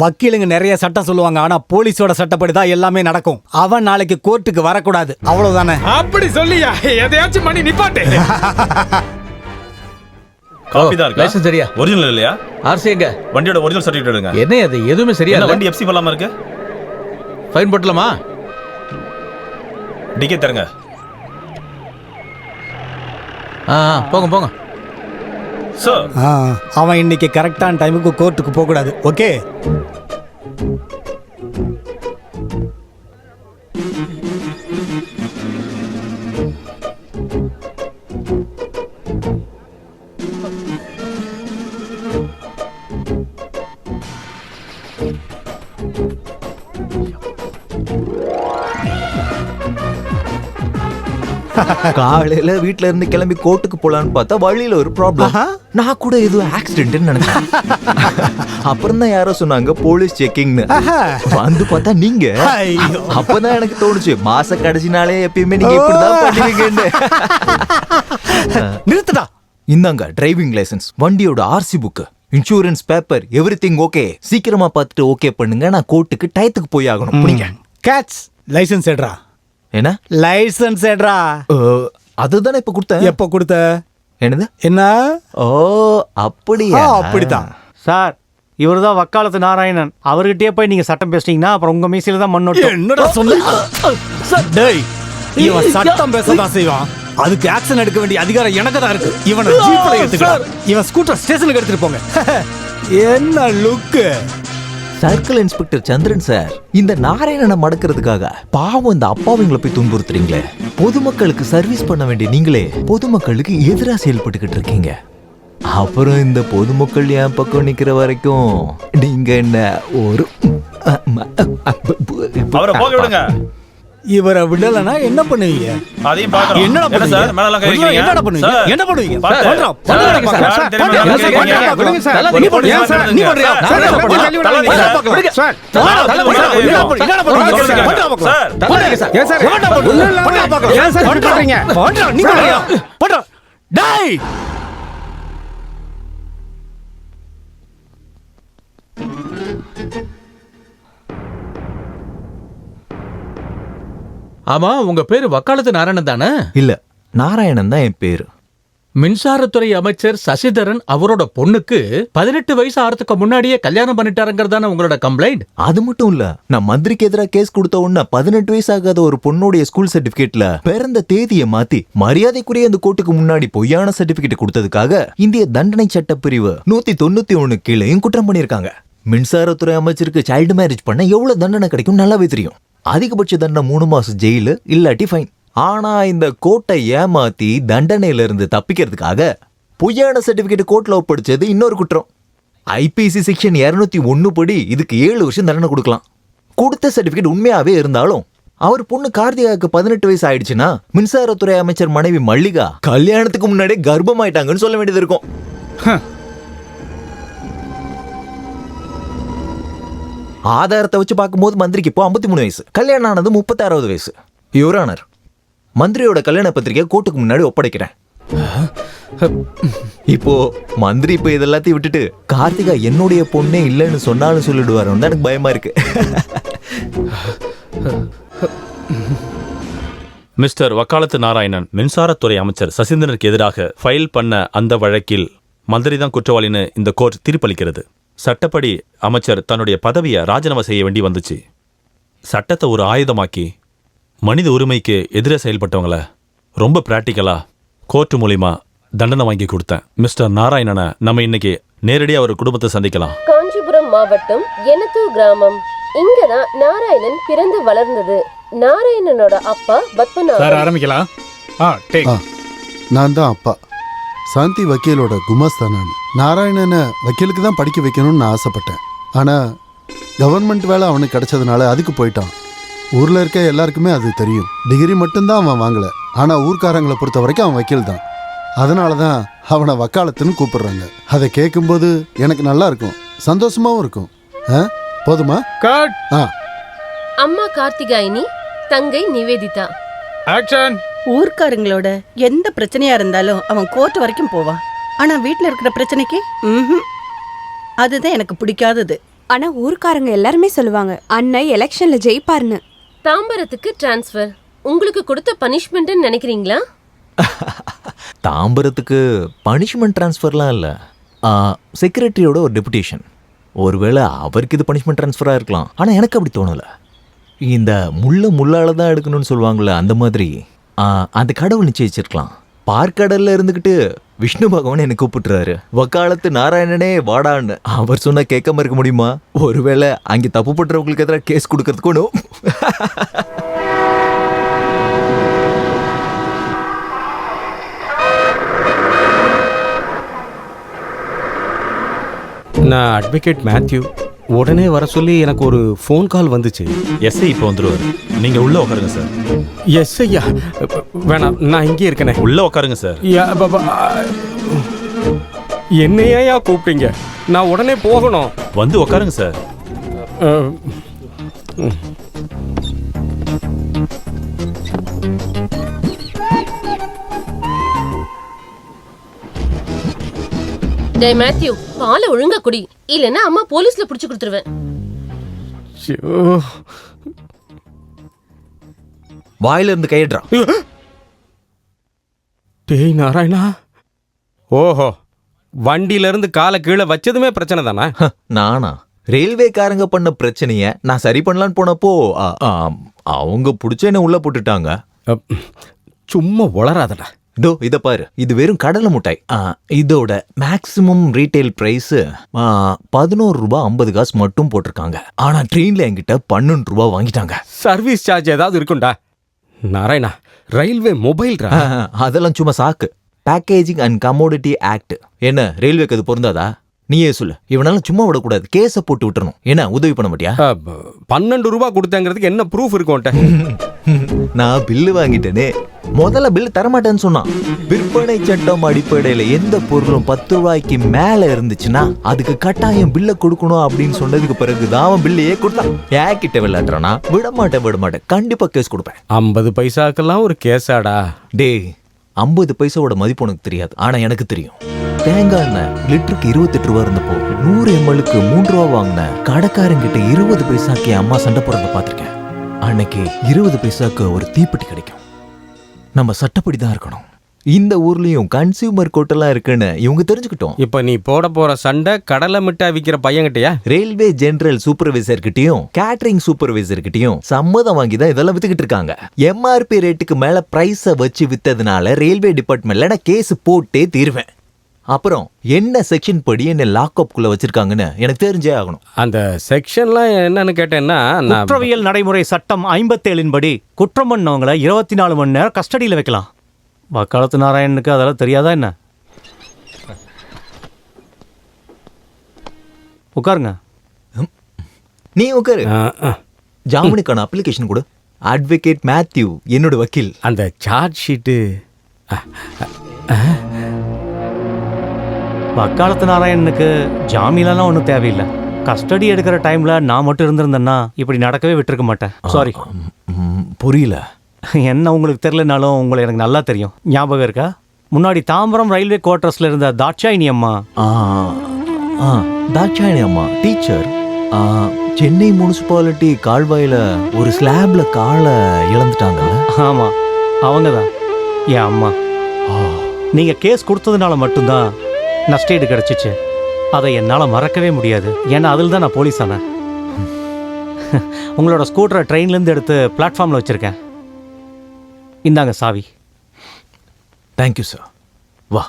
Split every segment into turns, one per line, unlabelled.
வக்கீலுங்க நிறைய சட்டம் சொல்லுவாங்க, ஆனா போலீஸோட சட்டப்படிதான் எல்லாமே நடக்கும். அவன் நாளைக்கு கோர்ட்டுக்கு வரக்கூடாது, அவ்வளவுதானே.
அப்படி சொல்லியா? எதையாச்சும் பண்ணி நிப்பாட்டு.
காப்பி தான் இருக்கா?
லைசென்ஸ் சரியா?
ஒரிஜினல் இல்லையா?
ஆர்சி எங்க?
வண்டியோட ஒரிஜினல் சர்டிஃபிகேட் எடுங்க.
என்ன அது எதுவுமே சரியா
என்ன
இல்ல.
வண்டி எஃப்சி பண்ணலாமா இருக்கு?
ஃபைன் போட்டலாமா?
டிக்கெட் தரங்க.
போங்க போங்க.
சார்,
அவன் இன்னைக்கு கரெக்டான டைமுக்கு கோர்ட்டுக்கு போக கூடாது. ஓகே.
காலையில வீட்ல இருந்து கிளம்பி கோர்ட்டுக்கு போலான்னு பார்த்தா வழியில ஒரு ப்ராப்ளம். நான் கூட ஏதோ ஆக்சிடென்ட்னு நினைச்சேன். அப்புறம் தான் யாரோ சொன்னாங்க போலீஸ் செக்கிங்னு. வந்து பார்த்தா நீங்க. அப்பதான் எனக்கு தோணுச்சு மாச கடைசி நாளே எப்பயுமே நீங்க இப்படிதான் பண்ணுவீங்கன்னு.
நிறுத்துடா.
இந்தாங்க டிரைவிங் லைசென்ஸ், வண்டியோட RC book, insurance paper, everything okay. சீக்கிரமா பார்த்துட்டு ஓகே பண்ணுங்க, நான் கோர்ட்டுக்கு டயத்துக்கு போய் ஆகணும். புரியுங்க?
கேட்ச். லைசென்ஸ் எடுறா.
என்ன
லைசென்ஸ் எடுறா.
அதுதானே இப்ப கொடுத்தேன்.
எப்ப கொடுத்த?
என்னது?
என்ன?
ஓ அப்படியா?
அப்படித்தான்
சார். இவர் தான் வக்காலத்து நாராயணன். அவர்கிட்டயே போய் நீங்க சட்டம் பேசிட்டீங்கன்னா அப்புறம் உங்க மீசில தான் மண்ணோட்டம்.
என்னடா சொல்ல? டேய், இவன் சட்டம் பேசதான் செய்வான். அதுக்கு ஆக்ஷன் எடுக்க வேண்டிய அதிகாரம் எனக்கு தான் இருக்கு. இவனை ஜீப்ல எடுத்துக்கலாம். இவன் ஸ்கூட்டர் ஸ்டேஷனுக்கு எடுத்துட்டு போங்க. என்ன லுக்கு?
சர்க்கிள் இன்ஸ்பெக்டர் சந்திரன் சார், இந்த நாராயணனை மடக்கிறதுக்காக பாவம் இந்த அப்பாவிங்களை போய் துன்புறுத்துறீங்களே. பொதுமக்களுக்கு சர்வீஸ் பண்ண வேண்டிய நீங்களே பொதுமக்களுக்கு எதிராக செயல்பட்டுக்கிட்டு இருக்கீங்க. அப்புறம் இந்த பொதுமக்கள் என் பக்கம் நிக்கிற வரைக்கும் நீங்க என்ன ஒரு
அவரை போக விடுங்க.
இவரை விடலனா என்ன பண்ணுவீங்க?
அதையும் பார்க்கறோம்.
என்னடா
என்ன சார் மேல எல்லாம் கையீங்க?
என்னடா பண்ணுவீங்க? என்ன பண்ணுவீங்க?
சார்,
பண்றோம்.
சார்,
பண்றோம்.
சார்,
சார்,
தெரியுமா?
பண்றோம்.
சார்,
சார்,
விடுங்க சார்.
சார், நீ பண்றியா? சார், நீ பண்றியா? சார், என்னடா பண்ணுவீங்க? நீ பண்றியா? பண்றோம். டேய்,
ஆமா, உங்க பேரு வக்காலத்து நாராயணன் தானே?
இல்ல, நாராயணன் தான் என் பேரு.
மின்சாரத்துறை அமைச்சர் சசிதரன் அவரோட பொண்ணுக்கு 18 வயசு ஆறதுக்கு முன்னாடியே கல்யாணம் பண்ணிட்டாருங்கிறதான உங்களோட கம்ப்ளைண்ட்?
அது மட்டும் இல்ல, நான் மந்திரிக்கு எதிராக கேஸ் கொடுத்த உடனே 18 வயசு ஆகாத ஒரு பொண்ணுடைய ஸ்கூல் சர்டிபிகேட்ல பிறந்த தேதியை மாத்தி மரியாதைக்குரிய இந்த கோர்ட்டுக்கு முன்னாடி பொய்யான சர்டிபிகேட் கொடுத்ததுக்காக இந்திய தண்டனை சட்டப்பிரிவு 191 கீழையும் குற்றம் பண்ணிருக்காங்க. மின்சாரத்துறை அமைச்சருக்கு சைல்டு மேரேஜ் பண்ண எவ்வளவு தண்டனை கிடைக்கும் நல்லாவே தெரியும். அதிகபட்ச தண்டனை 3 மாசம் ஜெயிலு இல்லாட்டி ஃபைன். ஆனா இந்த கோர்ட்டை ஏமாத்தி தண்டனையில இருந்து தப்பிக்கிறதுக்காக பொய்யான சர்டிபிகேட் கோர்ட்ல ஒப்படைச்சது இன்னொரு குற்றம். ஐபிசி செக்ஷன் 201 படி இதுக்கு 7 வருஷம் தண்டனை கொடுக்கலாம். கொடுத்த சர்டிபிகேட் உண்மையாவே இருந்தாலும் அவர் பொண்ணு கார்த்திகாவுக்கு 18 வயசு ஆயிடுச்சுன்னா மின்சாரத்துறை அமைச்சர் மனைவி மல்லிகா கல்யாணத்துக்கு முன்னாடியே கர்ப்பமாயிட்டாங்கன்னு சொல்ல வேண்டியது இருக்கும். ஆதாரத்தை வச்சு பார்க்கும்போது மந்திரிக்கு இப்போ 53 வயசு, கல்யாணம் ஆனது 36வது வயசு. யுவர் ஆனர், மந்திரியோட கல்யாண பத்திரிகை கோர்ட்டுக்கு முன்னாடி ஒப்படைக்கிறேன். இப்போ மந்திரி இப்போ இதெல்லாத்தையும் விட்டுட்டு கார்த்திகா என்னுடைய பொண்ணே இல்லைன்னு சொன்னாலும் சொல்லிடுவாருன்னு தான் எனக்கு பயமா இருக்கு.
மிஸ்டர் வக்காலத்து நாராயணன், மின்சாரத்துறை அமைச்சர் சசிதரனுக்கு எதிராக ஃபைல் பண்ண அந்த வழக்கில் மந்திரி தான் குற்றவாளின்னு இந்த கோர்ட் தீர்ப்பளிக்கிறது. சட்டப்படி அமைச்சர் தன்னுடைய பதவியை ராஜினாமா செய்ய வேண்டி வந்துச்சு. சட்டத்தை ஒரு ஆயுதமாக்கி மனித உரிமைக்கு எதிராக செயல்பட்டவங்கள ரொம்ப பிராக்டிக்கலா கோர்ட் மூலியமா தண்டனை வாங்கி கொடுத்தேன். மிஸ்டர் நாராயணனை நம்ம இன்னைக்கு நேரடியாக அவர் குடும்பத்தை சந்திக்கலாம்.
காஞ்சிபுரம் மாவட்டம் எனத்தூர் கிராமம். இங்கதான் நாராயணன் பிறந்து வளர்ந்தது. நாராயணனோட அப்பா பத்மநாபன்.
சார் ஆரம்பிக்கலாம்.
நான் தான் அப்பா. சாந்தி வக்கீலோட குமாஸ்தா நான். நாராயணனை வக்கீலுக்கு தான் படிக்க வைக்கணும்னு நான் ஆசைப்பட்டேன். ஆனால் கவர்மெண்ட் வேலை அவனுக்கு கிடைச்சதுனால அதுக்கு போயிட்டான். ஊரில் இருக்க எல்லாருக்குமே அது தெரியும். டிகிரி மட்டும்தான் அவன் வாங்கலை, ஆனால் ஊர்க்காரங்களை பொறுத்த வரைக்கும் அவன் வக்கீல் தான். அதனால தான் அவனை வக்காலத்துன்னு கூப்பிடுறாங்க. அதை கேட்கும்போது எனக்கு நல்லா இருக்கும், சந்தோஷமாவும் இருக்கும். போதுமா?
அம்மா கார்த்திகாயினி, தங்கை நிவேதிதா.
ஆக்ஷன்.
ஊர்க்காரங்களோட எந்த பிரச்சனையா இருந்தாலும் அவன் கோர்ட் வரைக்கும் போவான். ஆனா வீட்டுல இருக்கிற பிரச்சனைக்கு அதுதான் எனக்கு பிடிக்காதது.
ஆனா ஊர்க்காரங்க எல்லாருமே சொல்லுவாங்க அண்ணன் எலெக்ஷன்ல ஜெயிப்பாருன்னு.
தாம்பரத்துக்கு டிரான்ஸ்ஃபர் உங்களுக்கு கொடுத்த பனிஷ்மெண்ட்னு நினைக்கிறீங்களா?
தாம்பரத்துக்கு பனிஷ்மெண்ட் ட்ரான்ஸ்ஃபர்லாம் இல்லை, செக்ரட்டரியோட ஒரு டெபுடேஷன். ஒருவேளை அவருக்கு இது பனிஷ்மெண்ட் ட்ரான்ஸ்ஃபராக இருக்கலாம், ஆனால் எனக்கு அப்படி தோணலை. இந்த முள்ளால தான் எடுக்கணும்னு சொல்லுவாங்கள்ல, அந்த மாதிரி அந்த கடவுள் நிச்சயிச்சிருக்கலாம். பார்க்கடல்ல இருந்துக்கிட்டு விஷ்ணு பகவான் என்னை கூப்பிட்டுறாரு, வக்காலத்து நாராயணனே வாடான்னு. அவர் சொன்னா கேட்காம இருக்க முடியுமா? ஒருவேளை அங்கே தப்பு பண்றவங்களுக்கு எதிராக கேஸ் கொடுக்கறதுக்கணும்.
நான் அட்வொகேட் மேத்யூ. உடனே வர சொல்லி எனக்கு ஒரு ஃபோன் கால் வந்துச்சு.
எஸ்ஐ இப்போ வந்துருவாரு, நீங்க உள்ள உட்காருங்க சார்.
எஸ் ஐயா, வேணாம் நான் இங்கே இருக்கனே.
உள்ள உட்காருங்க சார்.
என்னையா கூப்பிட்டீங்க? நான் உடனே போகணும்.
வந்து உட்காருங்க சார்.
டே மேத்யூ, பாலை ஒழுங்கா குடி, இல்லைன்னா அம்மா போலீஸ்ல புடிச்சு கொடுத்துருவேன்.
வாயில இருந்து கையிடுறான்.
டேய் நாராயணா, ஓஹோ, வண்டியில இருந்து காலை கீழே வச்சதுமே பிரச்சனை தானே?
நானா? ரயில்வேக்காரங்க பண்ண பிரச்சனைய நான் சரி பண்ணலான்னு போனப்போ அவங்க பிடிச்ச என்ன உள்ள போட்டுட்டாங்க.
சும்மா உளராதடா.
இதோ இத பாரு, இது வெறும் கடலை மிட்டாய். இதோட மேக்ஸிமம் ரீட்டைல் பிரைஸ் 11 ரூபாய் 50 காசு மட்டும் போட்டிருக்காங்க. ஆனா ட்ரெயின்ல என்கிட்ட 12 ரூபாய் வாங்கிட்டாங்க.
சர்வீஸ் சார்ஜ் ஏதாவது இருக்கும்டா. Narayana, railway mobile.
அதெல்லாம் சும்மா சாக்கு. Packaging and commodity act. என்ன ரயில்வேக்கு அது பொருந்தாதா? நீயே சொல்லு. இவனால சும்மா விடக்கூடாது, கேஸ போட்டு விட்டுறணும். என்ன உதவி பண்ண மாட்டியா?
12 ரூபாய் கொடுத்தேங்கிறதுக்கு என்ன ப்ரூஃப் இருக்கும்ட்ட?
நான் பில்லு வாங்கிட்டேனே. முதல்ல பில்லு தரமாட்டேன்னு சொன்னான். விற்பனை சட்டம் அடிப்படையில எந்த பொருளும் 10 ரூபாய்க்கு மேல இருந்துச்சுன்னா அதுக்கு கட்டாயம் பில்ல கொடுக்கணும் அப்படின்னு சொன்னதுக்கு பிறகுதான் அவன் பில்லையே கொடுத்தான். ஏன் கிட்ட விளையாடுறானா? விட மாட்டேன், கண்டிப்பா கேஸ் கொடுப்பேன்.
50 பைசாக்கெல்லாம் ஒரு கேஸாடா?
டே, 50 பைசாவோட மதிப்பு உனக்கு தெரியாது, ஆனா எனக்கு தெரியும். தேங்காய் எண்ணெய் லிட்டருக்கு 28 ரூபா இருந்தப்போ 100 ml-க்கு 3 ரூபா வாங்கின கடைக்காரங்கிட்ட 20 பைசாக்கு அம்மா சண்டை போடுறத பார்த்திருக்கேன். அன்னைக்கு 20 பைசாக்கு ஒரு தீப்பெட்டி கிடைக்கும். நம்ம சட்டப்படி தான் இருக்கணும். இந்த ஊர்லயும் கன்சியூமர் கோர்ட்டெல்லாம் இருக்குன்னு இவங்க தெரிஞ்சுக்கிட்டோம்.
இப்ப நீ போட போற சண்டை கடலை மிட்டாய் விற்கிற பையன்கிட்டயா?
ரயில்வே ஜெனரல் சூப்பர்வைசர் கிட்டயும் கேட்டரிங் சூப்பர்வைசர் கிட்டயும் சம்மதம் வாங்கி தான் இதெல்லாம் வித்துக்கிட்டு இருக்காங்க. எம்ஆர்பி ரேட்டுக்கு மேல பிரைஸ வச்சு வித்ததுனால ரயில்வே டிபார்ட்மெண்ட்ல நான் கேஸ் போட்டே தீர்வேன். அப்புறம் என்ன செக்ஷன் படி என்ன லாக்அப் குள்ள வச்சிருக்காங்கன்னு எனக்கு தெரிஞ்சே ஆகணும்.
அந்த செக்ஷன்லாம் என்னன்னு கேட்டேன்னா,
குற்றவியல் நடைமுறை சட்டம் 57 படி குற்றம் பண்ணவங்களை 24 மணி நேரம் கஸ்டடியில் வைக்கலாம். வக்காலத்து நாராயணனுக்கு அதெல்லாம் தெரியாதா என்ன? உட்காருங்க.
நீ உட்காரு. ஜாமீனுக்கான அப்ளிகேஷன் கொடு. அட்வொகேட் மேத்யூ, என்னோட வக்கீல்.
அந்த சார்ஜ் ஷீட்டு.
வக்காலத்து நாராயணனுக்கு ஜாமீன்லாம் ஒன்றும் தேவையில்லை. கஸ்டடி எடுக்கிற டைம்ல நான் மட்டும் இருந்திருந்தேன்னா இப்படி நடக்கவே விட்டுருக்க மாட்டேன். சாரி.
புரியல.
என்ன உங்களுக்கு தெரியலனாலும் உங்களை எனக்கு நல்லா தெரியும். ஞாபகம் இருக்கா? முன்னாடி தாம்பரம் ரயில்வே குவார்டர்ஸ்ல இருந்த தாட்சாயினி அம்மா.
தாட்சாயினி அம்மா டீச்சர். சென்னை முனிசிபாலிட்டி கால்வாயில ஒரு ஸ்லாப்ல காலை இழந்துட்டாங்கல்ல?
ஆமா, அவங்க தான் என் அம்மா. நீங்க கேஸ் கொடுத்ததுனால மட்டும்தான் நஷ்டஈடு கிடைச்சிச்சு. அதை என்னால் மறக்கவே முடியாது. ஏன்னா அதில் தான் நான் போலீஸ் ஆனேன். உங்களோட ஸ்கூட்டரை ட்ரெயின்லேருந்து எடுத்து பிளாட்ஃபார்மில் வச்சுருக்கேன். இந்தாங்க சாவி.
Thank you sir. வா.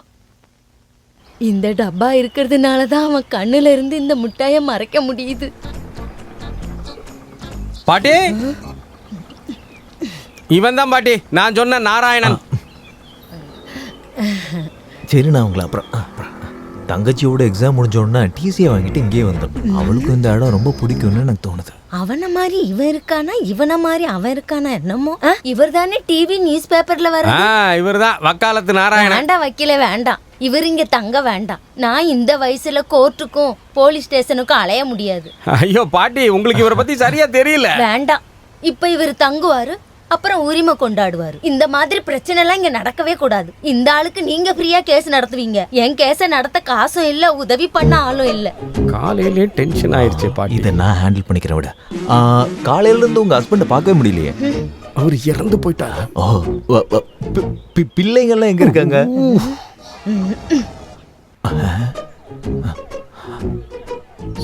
இந்த டப்பா இருக்கிறதுனால தான் அவன் கண்ணுல இருந்து இந்த முட்டாயை மறைக்க முடியுது.
பாட்டி, இவன் தான் பாட்டி, நான் சொன்ன நாராயணன்.
சரி, நான் உங்களை அப்புறம் தங்கச்சியோட எக்ஸாம் முடிஞ்சோன்னா டிசியை வாங்கிட்டு இங்கேயே வந்துடும். அவளுக்கும் இந்த இடம் ரொம்ப பிடிக்கும்னு எனக்கு தோணுது.
அவனை மாதிரி இவன் இருக்கானா, இவனை மாதிரி அவன் இருக்கானா என்னமோ. இவர் தானே டிவி நியூஸ் பேப்பர்ல வர.
இவர் தான் வக்காலத்து நாராயணன்.
வேண்டாம் வக்கீல, வேண்டாம். இவர் இங்க தங்க வேண்டாம். நான் இந்த வயசுல கோர்ட்டுக்கும் போலீஸ் ஸ்டேஷனுக்கும் அலைய முடியாது.
ஐயோ பாட்டி, உங்களுக்கு இவரை பத்தி சரியா தெரியல.
வேண்டாம். இப்ப இவர் தங்குவாரு, அப்புறம் உரிமை கொண்டாடுவாரு. இந்த மாதிரி பிரச்சனை எல்லாம் இங்க நடக்கவே கூடாது. இந்த ஆளுக்கு நீங்க ஃப்ரீயா கேஸ் நடத்துவீங்க, என் கேஸ நடத்த காசும் இல்ல, உதவி பண்ண ஆளும் இல்ல.
காலையிலே டென்ஷன் ஆயிடுச்சு பாட்டி.
இதை நான் ஹேண்டில் பண்ணிக்கிறேன் விட. காலையில இருந்து உங்க ஹஸ்பண்ட பார்க்கவே முடியலையே.
அவர் இறந்து போயிட்டாரு.
ஓ, பிள்ளைங்கெல்லாம் எங்க இருக்காங்க?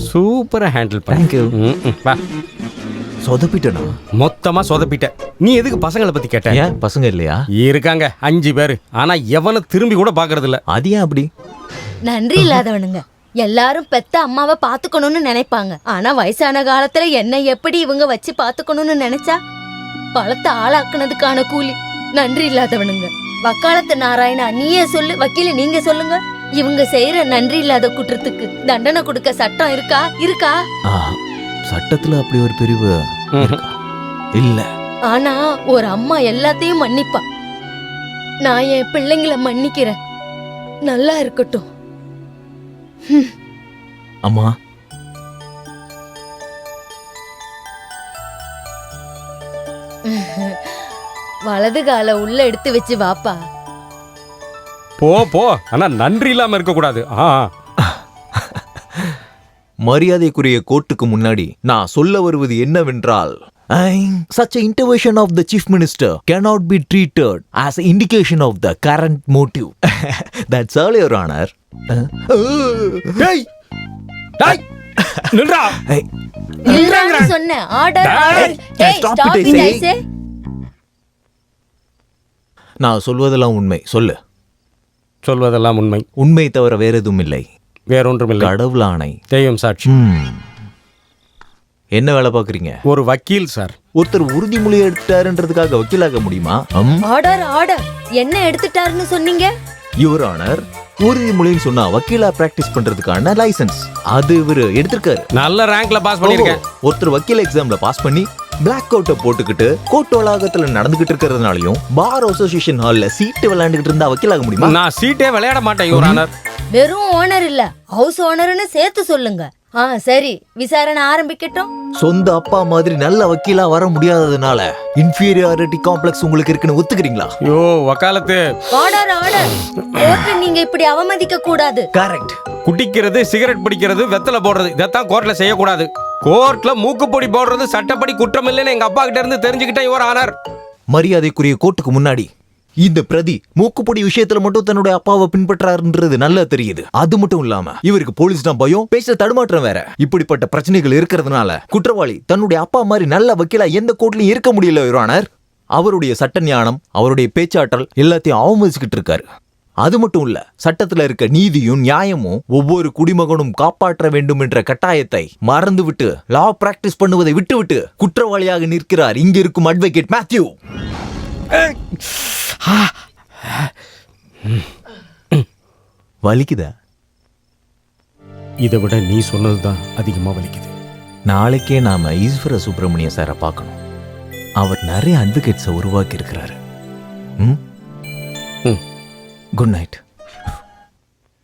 சூப்பரா ஹேண்டில் பண்ண.
சொதப்பிட்டனா?
மொத்தமா சொதப்பிட்ட. நீ எதுக்கு பசங்களை பத்தி கேட்ட?
ஏன் பசங்க இல்லையா?
இருக்காங்க 5 பேரு. ஆனா எவனை திரும்பி கூட பாக்குறது இல்ல.
அது ஏன் அப்படி?
நன்றி இல்லாதவனுங்க. எல்லாரும் பெத்த அம்மாவை பாத்துக்கணும்னு நினைப்பாங்க. ஆனா வயசான காலத்துல என்ன எப்படி இவங்க வச்சு பாத்துக்கணும்னு நினைச்சா பழத்தை ஆளாக்குனதுக்கான கூலி. நன்றி இல்லாதவனுங்க. வக்காலத்து நாராயணா, நீயே சொல்லு. வக்கீல நீங்க சொல்லுங்க. இவங்க செய்யற நன்றி இல்லாத குற்றத்துக்கு தண்டனை கொடுக்க சட்டம் இருக்கா? இருக்கா?
சட்டத்துல அப்படி ஒரு பிரிவு இல்ல.
ஆனா ஒரு அம்மா எல்லாத்தையும் மன்னிப்பா. நான் என் பிள்ளைங்களை மன்னிக்கிறேன். நல்லா இருக்கட்டும்.
அம்மா,
வலது கால உள்ள எடுத்து வச்சு வாப்பா.
போ போ. ஆனா நன்றி இல்லாம இருக்க கூடாது.
மரியாதைக்குரிய கோர்ட்டுக்கு முன்னாடி நான் சொல்ல வருவது என்னவென்றால், such an intervention of the chief minister cannot be treated as an indication of the current motive. That's all, Your Honor.
டேய் டேய் நில்றா.
நில்றான்னு சொன்ன. Order order. டேய்
Stop
stop
it,
it
I
ஐ சே.
நான் சொல்வதெல்லாம் உண்மை. சொல்லு.
சொல்வதெல்லாம் உண்மை.
உண்மை தவிர வேற எதுவும் இல்லை.
வேறொன்றும் இல்லை.
கடவுள் ஆணை.
தெய்வம் சாட்சி.
என்ன வேலை பாக்குறீங்க?
ஒரு வக்கீல் சார்.
ஒருத்தர் உறுதிமொழி எடுத்துட்டாருன்றதுக்காக வக்கீலாக முடியுமா?
Order order. என்ன எடுத்துட்டாருன்னு சொன்னீங்க?
யுவர் ஆனர், உறுதிமொழின்னு சொன்னா வக்கீலா பிராக்டிஸ் பண்றதுக்கான லைசன்ஸ் அது இவரு எடுத்திருக்காரு.
நல்ல ரேங்க்ல பாஸ் பண்ணிருக்கேன்.
ஒருத்தர் வக்கீல் எக்ஸாம்ல பாஸ் பண்ணி பிளாக் அவுட்டை போட்டுக்கிட்டு கோர்ட் வளாகத்துல நடந்துகிட்டு இருக்கிறதுனாலயும் பார் அசோசியேஷன் ஹால்ல சீட்டு விளையாண்டுகிட்டு இருந்தா வக்கீலாக முடியுமா?
நான் சீட்டே விளையாட மாட்டேன் யுவர் ஆனர்.
வெறும் ஓனர் இல்ல, ஹவுஸ் ஓனர்னு சேர்த்து சொல்லுங்க. சரி, விசாரணை ஆரம்பிக்கட்டும்.
சொந்த அப்பா மாதிரி நல்ல வக்கீலா வர முடியாததுனால இன்ஃபீரியாரிட்டி காம்ப்ளெக்ஸ் உங்களுக்கு இருக்குன்னு ஒத்துக்கிறீங்களா?
யோ வக்காலத்து.
Order order. கோர்ட்டை நீங்க இப்படி அவமதிக்க கூடாது.
கரெக்ட்.
குடிக்கிறது, சிகரெட் பிடிக்கிறது, வெத்தலை போடுறது, இதத்தான் கோர்ட்ல செய்யக்கூடாது. கோர்ட்ல மூக்குப்பொடி போடுறது சட்டப்படி குற்றம் இல்லைன்னு எங்க அப்பா கிட்ட இருந்து தெரிஞ்சுக்கிட்டேன் யுவர் ஆனர்.
மரியாதைக்குரிய கோர்ட்டுக்கு முன்னாடி இந்த பிரதி மூக்குப்பொடி விஷயத்துல மட்டும் தன்னுடைய அப்பாவை பின்பற்றாருன்றது நல்லா தெரியுது. அது மட்டும் இல்லாம இவருக்கு போலீஸ் தான் பயம், பேச தடுமாற்றம் வேற. இப்படிப்பட்ட பிரச்சனைகள் இருக்கிறதுனால குற்றவாளி தன்னுடைய அப்பா மாதிரி நல்ல வக்கீலா எந்த கோர்ட்லயும் இருக்க முடியல யுவர் ஆனர். அவருடைய சட்ட ஞானம், அவருடைய பேச்சாற்றல் எல்லாத்தையும் அவமதிச்சுக்கிட்டு இருக்காரு. அது மட்டும் இல்ல, சட்டத்துல இருக்க நீதியும் நியாயமும் ஒவ்வொரு குடிமகனும் காப்பாற்ற வேண்டும் என்ற கட்டாயத்தை மறந்துவிட்டு லா பிராக்டிஸ் பண்ணுவதை விட்டுவிட்டு குற்றவாளியாக நிற்கிறார் இங்க இருக்கும் அட்வொகேட் மேத்யூ. வலிக்குதா?
இதை விட நீ சொன்னதுதான் அதிகமா வலிக்குது.
நாளைக்கே நாம ஈஸ்வர சுப்பிரமணிய சாரை பார்க்கணும். அவர் நிறைய அட்வொகேட்ஸை உருவாக்கி இருக்கிறாரு. Good night.